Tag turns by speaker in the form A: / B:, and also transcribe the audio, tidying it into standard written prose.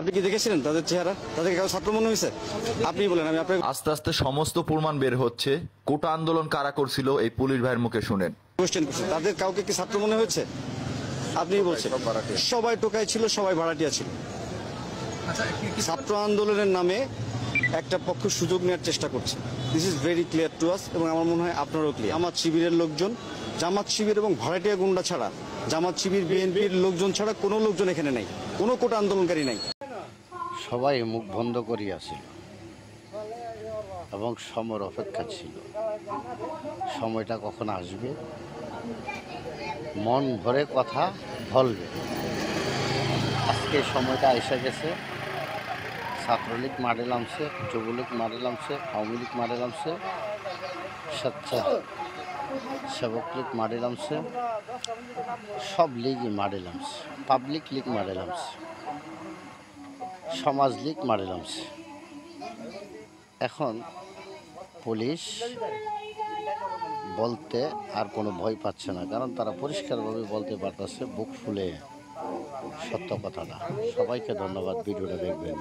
A: আপনি কি দেখেছিলেন তাদের চেহারা? তাদেরকে কারো ছাত্র মনে হয়েছে? আপনি বলেন, আমি আপনাকে
B: আস্তে আস্তে সমস্ত প্রমাণ বের হচ্ছে। কোটা আন্দোলন কারা করছিল এই পুলিশ ভাইয়ের মুখে শুনেন।
A: কোশ্চেন করছি, তাদের কাউকে কি ছাত্র মনে হয়েছে? আপনি বলছেন সবাই টোকাই ছিল, সবাই ভাড়াটিয়া ছিল। ছাত্র আন্দোলনের নামে একটা পক্ষ সুযোগ নেওয়ার চেষ্টা করছে। This is very clear to us, এবং আমার মনে হয় আপনারও ক্লিয়ার। জামাত শিবিরের লোকজন, জামাত শিবির এবং ভাড়াটিয়া গুন্ডা ছাড়া, জামাত শিবির বিএনপির লোকজন ছাড়া কোনো লোকজন এখানে নাই, কোনো কোটা আন্দোলনকারী নাই।
C: সবাই মুখ বন্ধ করিয়াছিল এবং সময়ের অপেক্ষা ছিল। সময়টা কখন আসবে, মন ভরে কথা বলবে। আজকে সময়টা এসে গেছে। ছাত্রলীগ মাঠে নামছে, যুবলীগ মাঠে নামছে, আওয়ামী লীগ মাঠে নামছে, স্বেচ্ছাসেবক লীগ মাঠে নামছে, সব লীগই মাঠে নামছে, পাবলিক লীগ মাঠে নামছে, সমাজ লীগ মাঠে নামছে। এখন পুলিশ বলতে আর কোনো ভয় পাচ্ছে না, কারণ তারা পরিষ্কারভাবে বলতে পারতেছে বুক ফুলে সত্য কথাটা। সবাইকে ধন্যবাদ, ভিডিওটা দেখবেন।